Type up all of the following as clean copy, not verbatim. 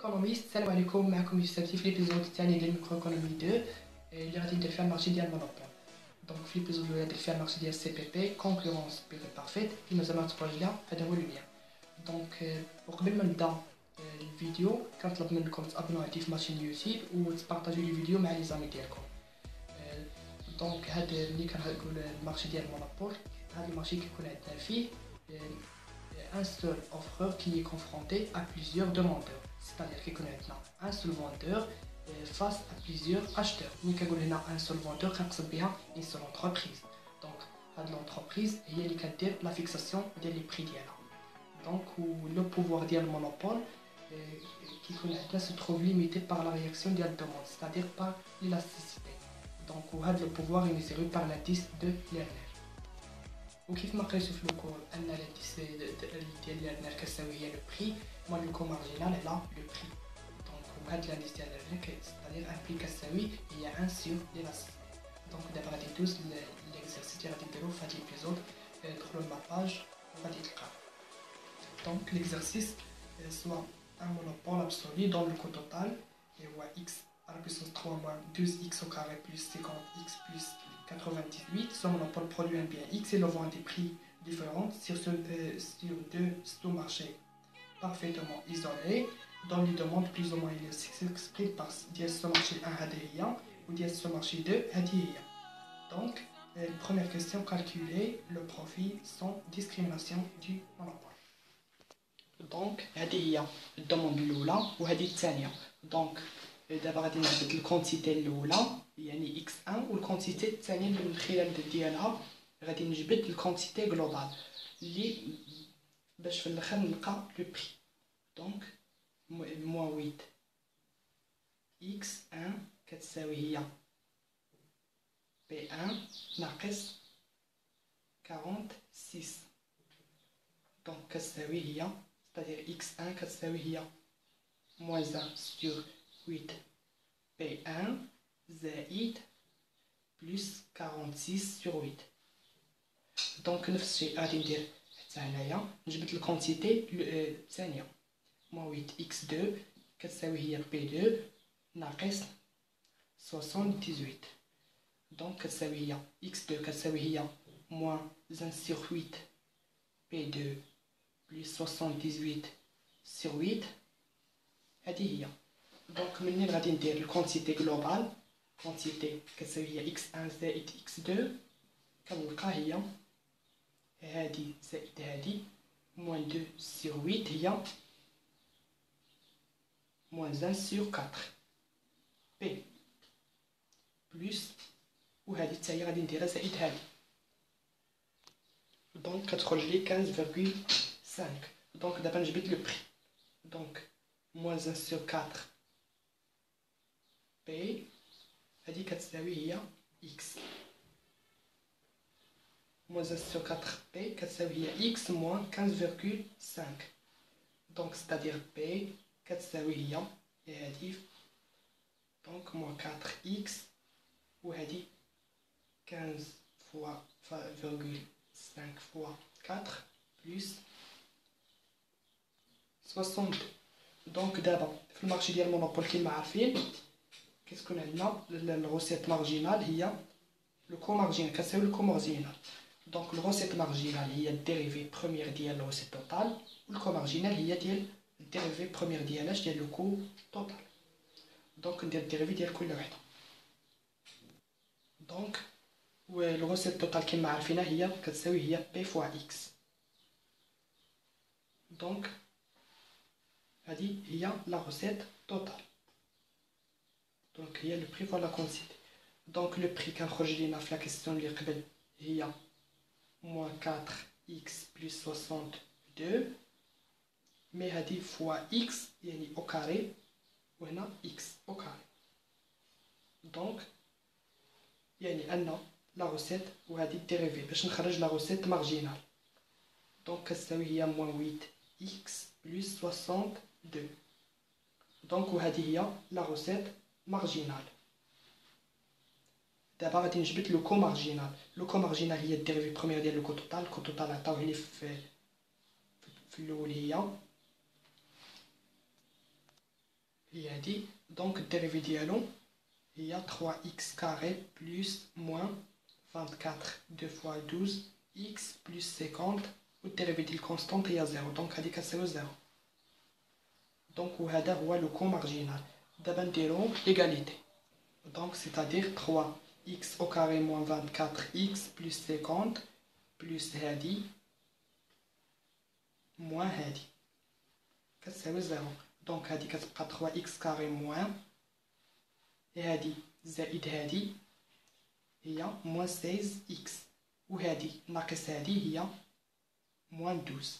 ايكونوميست. السلام عليكم، معكم يوسف في ليبيزود الثاني ديال ميكرو ايكونومي 2 اللي غادي ندير فيها المارشي ديال مونوبول. دونك في ليبيزود الاولى درت فيها المارشي ديال سي بي بي كونكورونس بيري بارفيت اللي مازال ما تفرج ليها، هذا هو المياه. دونك وقبل ما نبدا الفيديو كنطلب منكم تابوناو عندي في ماشين يوتيوب وتبارطاجيو لي فيديو مع لي زامي ديالكم. دونك هذا ملي كنقول المارشي ديال مونوبول، هذا المارشي كيكون عندنا فيه un seul offreur qui est confronté à plusieurs demandeurs. C'est-à-dire qu'il y a un seul vendeur face à plusieurs acheteurs. Nous avons un seul vendeur qui a une seule entreprise. Donc, l'entreprise est la fixation des prix. Donc, le pouvoir du monopole qui se trouve limité par la réaction de la demande, c'est-à-dire par l'élasticité. Donc, le pouvoir est mesuré par l'indice de Lerner. وكيف ما قريتو في الكور ان الانdice ديال ليرنر كتساوي هي لو بري مع لو كو مارجينال على لو بري. دونك وهاد الانdice ديال ليرنر كيستادير ان بري كتساوي هي 1 سور ليلاس. دونك دابا غادي ندوز ليكزارسيس اللي غادي نديرو في هاد ليبيزود. دخلوا لاباج وغادي تلقاو. دونك ليكزارسيس سوا ان مونوبول ابسولي دون لو كو توتال اللي هو x à la puissance 3 moins 12x au carré plus 50x plus 98. Ce monopole produit un bien x et le vend à des prix différents sur deux sous-marchés parfaitement isolés, dont les demandes plus ou moins s'expriment par ce marché 1 HDIA ou ce marché 2 HDIA. Donc, première question, calculer le profit sans discrimination du monopole. Donc, HDIA, demande l'oula ou HDI الثانية. Donc, دابا غادي نجبد الكونتيتي الاولى يعني x1 والكونتيتي الثانيه اللي من الخلال ديالها غادي نجبد الكونتيتي جلوبال اللي باش في الاخر نلقى لو بري. دونك موان 8 x1 كتساوي هي p1 ناقص 46. دونك كتساوي هي c'est-à-dire x1 كتساوي هي moins 1 sur 8 P1 زائد plus 46 sur 8. دونك نفس الشيء غادي ندير حتى هنايا نجبد الكونتيتي الثانيه موان 8 x2 كتساوي هي P2 ناقص 78. دونك كتساوي هي x2 كتساوي هي moins 1 sur 8 P2 plus 78 sur 8. هذه هي. دونك منين غادي ندير الكونتيتي جلوبال كونتيتي كتساوي هي x1 زائد x2 كنلقى هي هادي زائد هادي موان 2 سور 8 هي موان 1 سور 4 بي بلس وهادي حتى هي غادي نديرها زائد هادي. دونك كتخرج لي 15.5. دونك دابا نجبد لو بري. دونك موان 1 سور 4 بي هادي كتساوي هي x moins 1 sur 4 p كتساوي هي x moins 15.5. دونك c'est-à-dire p كتساوي هي هادي دونك moins 4x وهادي 15 fois 5 fois 4 plus 60. دونك دابا في المارشي ديال المونوبول كيما عارفين كتكون عندنا الغوسيت مارجينال هي لو كو مارجينال كتساوي لو كو مارجينال. دونك الغوسيت مارجينال هي الديريفي بروميير ديال الغوسيت توتال والكو مارجينال هي ديال الديريفي بروميير ديالاش ديال لو كو توتال. دونك ندير الديريفي ديال كل وحده. دونك الغوسيت توتال كما عارفينها هي كتساوي هي بي فوا اكس. دونك هذه هي لا غوسيت توتال. دونك هي لو بري فوا لا كونتيتي. دونك لو بري كنخرج لينا في لا كيسيون اللي قبل هي moins 4x plus 62 مي هادي فوا x يعني او كاري وهنا x او كاري. دونك يعني ان لا غوسيت وهادي الديريفي باش نخرج لا غوسيت مارجينال. دونك كتساوي هي moins 8x plus 62. دونك وهادي هي لا غوسيت مارجينال. دابا غادي نجبد لو كو مارجينال. لو كو مارجينال هي الديريفي بروميير ديال لو كو توتال. لو كو توتال عطاوه لي في الاول هي هي هادي. دونك الديريفي ديالو هي 3x carré plus moins 24 2 fois 12 x plus 50 والديريفي ديال الكونستانت هي 0. دونك هادي كتساوي 0. دونك وهذا هو لو كو مارجينال. دابا نديرو ليغاليتي. دونك سيتادير 3x au carré moins 24x plus 50 plus هادي moins هادي كتساوي 0. دونك هادي كتبقى 3x carré moins هادي زائد هادي هي moins 16x وهادي ناقص هادي هي moins 12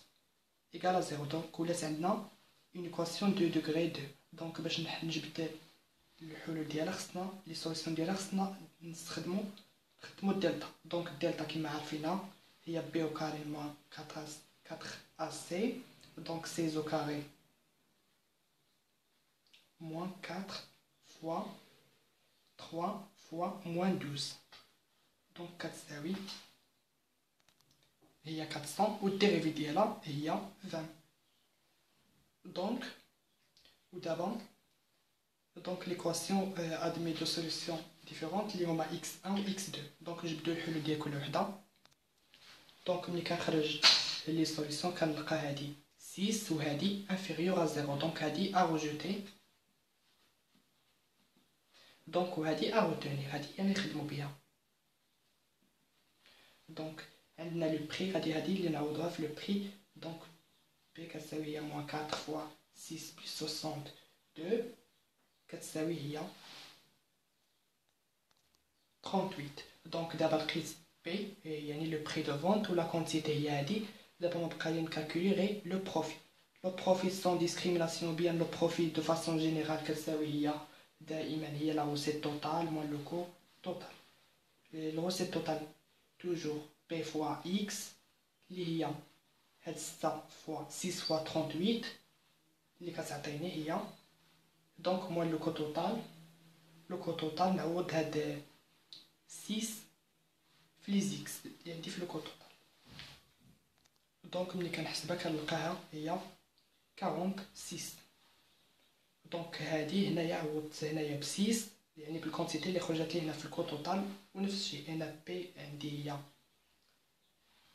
égal à 0. دونك ولات عندنا une équation de degré 2. دونك باش نجبد الحلول ديالها خصنا لي سوليسيون ديالها خصنا نستخدمو الدلتا. دونك الدلتا كما عارفينها هي b au carré moins 4ac. دونك 16 au carré moins 4 fois 3 fois moins 12. دونك كتساوي هي 400 والديريفي ديالها هي 20. دونك ودابا دونك ليكواسيون ادمي دو سوليسيون ديفيرونت اللي هما x1 و x2. دونك نجبدو الحلول ديال كل وحده. دونك ملي كنخرج لي سوليسيون كنلقى هادي 6 وهادي انفيريور à 0. دونك هادي ا روجوتي. دونك وهادي ا روتونير. هادي هي اللي نخدمو بها. دونك عندنا لو بري هادي اللي نعوضوها في لو بري. دونك بي كتساوي هي موان 4 فوا 6 بلس 62 كتساوي هي 38. دونك دابا لقيت بي يعني لو بري دو فونت ولا كونتيتي هي هادي. دابا مبقى لي نكالكولي غير لو بروفيت. لو بروفيت سون ديسكريميناسيون بيان لو بروفيت دو فاسون جينيرال كتساوي هي دائما هي لا روسيت توتال موان لو كو توتال. لا روسيت توتال توجور بي فوا اكس اللي هي هاد 6 فوا 6 فوا 38 اللي كتعطيني هي. دونك موان لو كو توتال. لو كو توتال نعوض هاد 6 في لي زيكس اللي عندي في لو كو توتال. دونك ملي كنحسبها كنلقاها هي 46. دونك هادي هنايا عوضت هنايا ب 6 يعني بالكونتيتي اللي خرجت لي هنا في الكو توتال. ونفس الشيء هنا بي عندي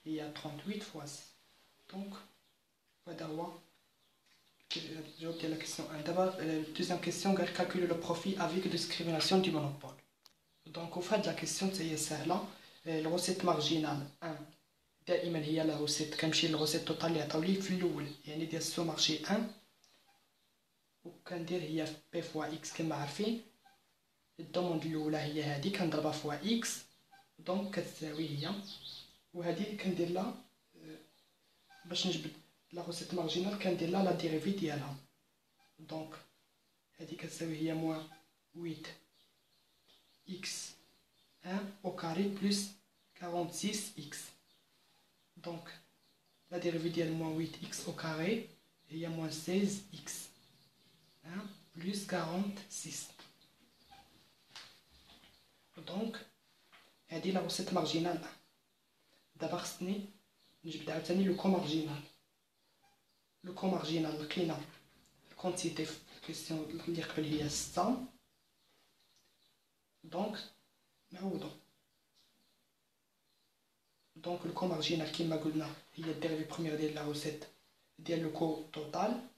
هي 38 فوا 6. دونك هذا هو الجواب ديال لا كيسيون 1. دابا الدوزيام كيسيون قال كالكولي لو بروفي افيك ديسكريميناسيون دي مونوبول. دونك وفي هاد لا كيسيون حتى هي ساهله. الروسيت مارجينال 1 دائما هي لا روسيت كنمشي للروسيت توتال اللي عطاو لي في الاول يعني ديال السو مارشي 1 وكندير هي بي فوا اكس كما عارفين. الدوموند الاولى هي هادي كنضربها فوا اكس. دونك كتساوي هي وهادي كندير لها باش نجبد لا روسيت مارجينال كندير لها لا ديريفي ديالها. دونك هادي كتساوي هي موان 8 اكس 1 au carré plus 46x. دونك لا ديريفي ديال موان 8x au carré هي موان 16x 1 plus 46. دونك هادي لا روسيت مارجينال 1. دابا خصني نجبد عاوتاني لو كو مارجينال. لو كو مارجينال لقينا الكونتيتي في الكيسيون اللي قبل هي 6. دونك نعوضو. دونك لو كو مارجينال كيما قلنا هي الديريفي بروميير ديال لا روسيت ديال لو كو توتال.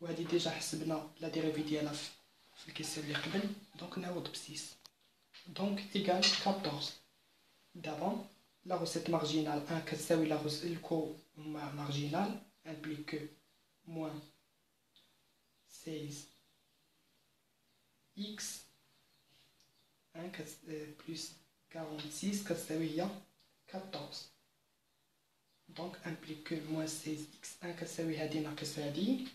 وهادي ديجا حسبنا لا ديريفي ديالها في الكيسيون اللي قبل. دونك نعوض ب 6. دونك ايكال 14. دابا لا روسيت مارجينال 1 كتساوي لا الكو مارجينال implique que moins 16 x 1 plus 46 كتساوي هي 14. دونك implique que moins 16 x 1 كتساوي هادي ناقص هادي.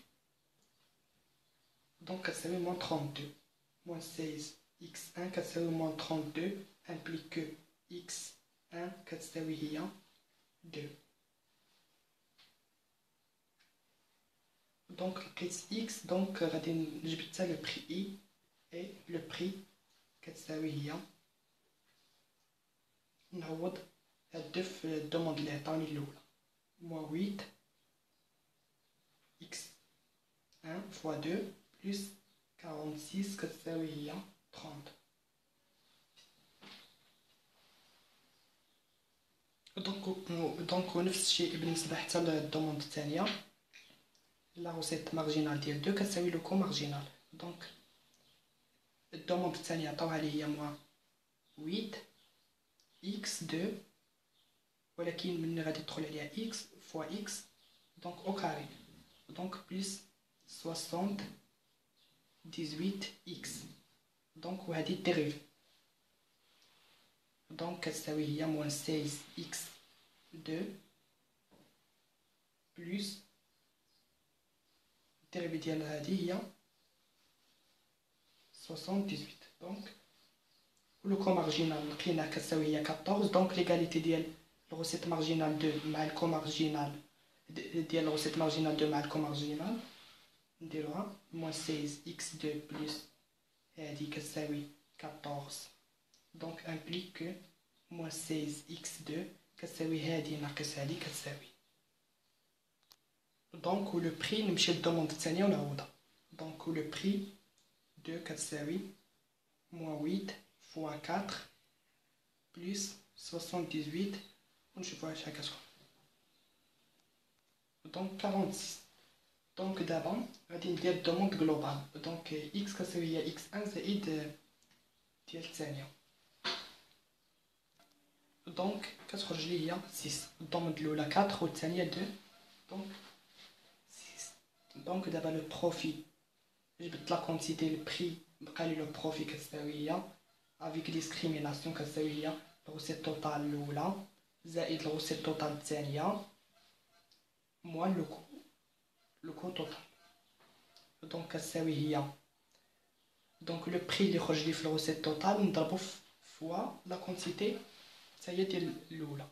دونك كتساوي moins 32. moins 16 x 1 كتساوي moins 32 implique que x 1 كتساوي هي 2. دونك لقيت x. دونك غادي نجبد حتى لو بري اي اي لو بري كتساوي هي نعوض هاد دو في الدوموند اللي عطاوني الاولى موان 8 x 1 فوا 2 بلس 46 كتساوي هي 30. دونك ونفس الشيء بالنسبة حتى للدوموند الثانية. لا روسيت مارجينال ديال 2 كتساوي لو كو مارجينال. دونك الدوموند الثانية عطاوها لي هي موان 8 اكس 2، ولكن ملي غادي تدخل عليها اكس فوا اكس دونك او كاري، دونك بلس 78 اكس. دونك وهذه ديريفي، دونك كتساوي هي موان 16 اكس 2 بلس الديريفي ديال هذه هي 78. دونك لو كو مارجينال لقيناه كتساوي هي 14. دونك ليغاليتي ديال الغوسيت مارجينال 2 مع الكو مارجينال ديال الغوسيت مارجينال 2 مع الكو مارجينال نديروها موان 16 اكس 2 بلس هادي كتساوي 14. دونك امبليك كو موان 16 اكس 2 كتساوي هادي ناقص هادي كتساوي. دونك لو بري نمشي للدوموند الثانية ونعوضها. دونك لو بري 2 كتساوي موان 8 فوا 4 بلس 78 ونشوفوها شحال كتكون. دونك 46. دونك دابا غادي ندير الدوموند جلوبال. دونك اكس كتساوي هي اكس 1 زائد ديال الثانية. دونك كتخرج لي هي 6. الدوموند الاولى 4 والثانية 2. دونك 6. دونك دابا لو بروفي جبت لا كونتيتي البري بقى لي لو بروفي كتساوي هي افيك ديسكريميناسيون كتساوي هي الغوسيت توتال الاولى زائد الغوسيت توتال الثانية موان لو كو توتال. دونك كتساوي هي دونك لو بري اللي خرج لي في الغوسيت توتال نضربو فوا لا كونتيتي حتى هي ديال الاولى.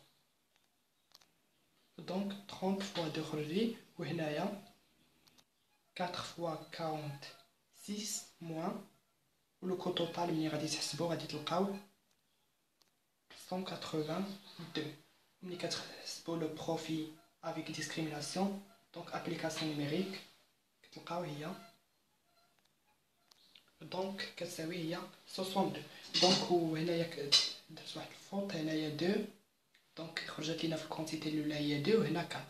دونك 30 فوا 2 خرج لي، وهنايا 4 فوا 46 موان ولو كو توتال ملي غادي تحسبو غادي تلقاو 182. ملي كتحسبو لو بروفي افيك ديسكريميناسيون دونك ابليكاسيون نيميريك كتلقاو هي دونك كتساوي هي 62. دونك وهنايا درت واحد الفوت، هنايا 2 دونك خرجت لينا في الكونتيتي الاولى هي 2 وهنا 4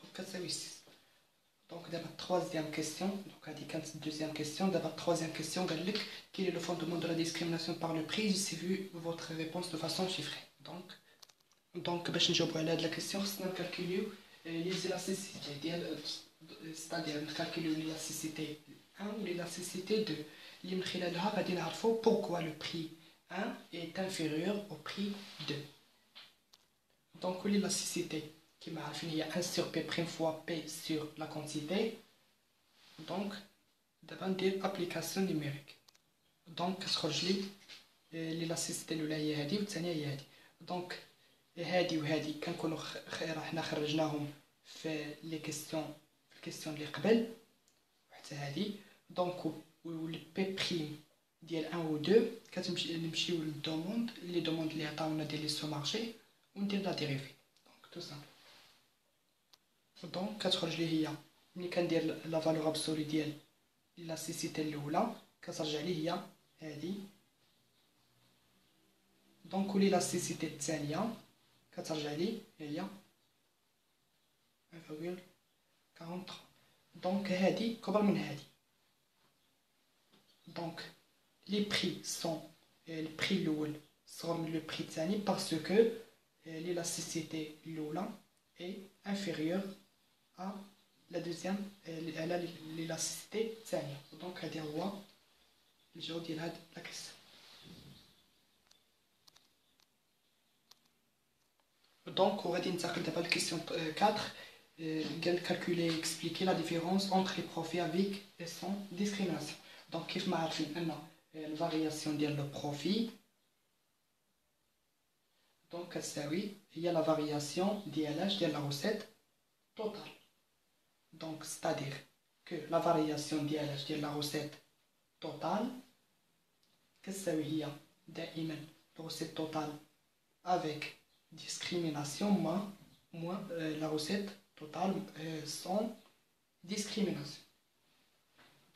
دونك كتساوي 6. دونك دابا التروازيام كيسيون، دونك هادي كانت الدوزيام كيسيون. دابا التروازيام كيسيون قال لك quel est le fondement de la discrimination par le prix. J'ai vu votre réponse de façon chiffrée. دونك باش نجاوبو على هاد لا كيسيون خصنا نكالكوليو لي زيلاستيسيتي ديال ستادير نكالكوليو ليلاستيسيتي 1 و ليلاستيسيتي 2 اللي من خلالها غادي نعرفو pourquoi le prix 1 est inférieur au prix 2. دونك l'élasticité كما عارفين هي 1 sur P prime fois P sur la quantité. دونك دابا ندير ابليكاسيون نيميريك. دونك كتخرج لي l'élasticité الاولى هي هادي والثانيه هي هادي. دونك هادي وهادي كنكونوا حنا خرجناهم في لي كيسيون في الكيسيون اللي قبل وحتى هادي. دونك والبي بريم ديال 1 و 2 كتمشي نمشيو للدوموند لي دوموند اللي عطاونا ديال لي سو مارشي وندير لا ديريفي. دونك تو سامبل. دونك كتخرج لي هي ملي كندير لا فالور ابسولي ديال لاستيسيتي الاولى كترجع لي هي هادي. دونك لاستيسيتي الثانيه كترجع لي هي 1.43. دونك هادي كبر من هادي. دونك لي بري سون البري الاول صغر من لو بري الثاني باسكو l'élasticité الاولى est inférieure à la deuxième على l'élasticité الثانيه. دونك هادي هو الجواب ديال هاد لا كيسيون. دونك وغادي ننتقل دابا لكيسيون 4 قال calculer expliquer la différence entre les profits avec et sans discrimination. دونك كيف ما عارفين ان الفارياسيون ديال لو بروفي دونك كتساوي هي لا فارياسيون ديال لا روسيت توتال. دونك c'est-à-dire que la variation ديال لا روسيت توتال كتساوي هي دائما روسيت توتال avec discrimination moins la recette totale sans discrimination.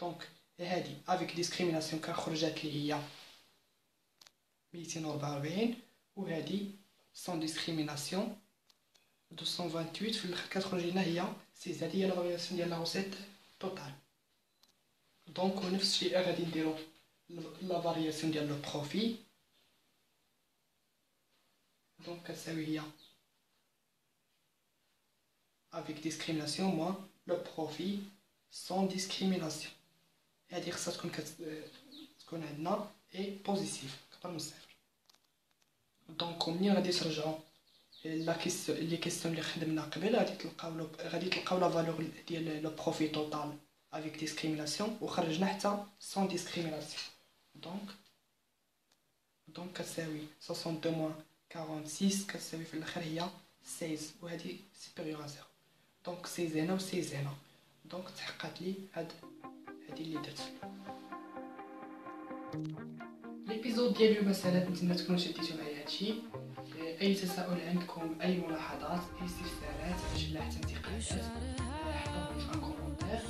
Donc هادي افيك ديسكريميناسيون كان خرجت لي هي 244 وهادي سون ديسكريميناسيون 228 في الاخر كتخرج لنا هي 6. هادي هي لا فارياسيون ديال لا روسيت توتال. دونك ونفس الشيء غادي نديرو لا فارياسيون ديال لو بروفي. دونك كتساوي هي avec discrimination moins le profit sans discrimination. هذه خصها تكون عندنا اي بوزيتيف اكبر من صفر. دونك منين غادي ترجعوا لي كيسيون اللي خدمنا قبل غادي تلقاو لا فالور ديال لو بروفي توتال avec discrimination وخرجنا حتى sans discrimination. دونك كتساوي 62 moins 46 كتساوي في الاخر هي 16 وهذه سيبيريور ا 0. دونك 16 هنا و 16 هنا. دونك تحققت لي هادي اللي درت. ليبيزود ديال اليوم سالات، نتمنى تكونوا شديتو معايا هادشي. اي تساؤل عندكم، اي ملاحظات، اي استفسارات، باش لا حتى انتقادات، حطوهم في الكومونتير.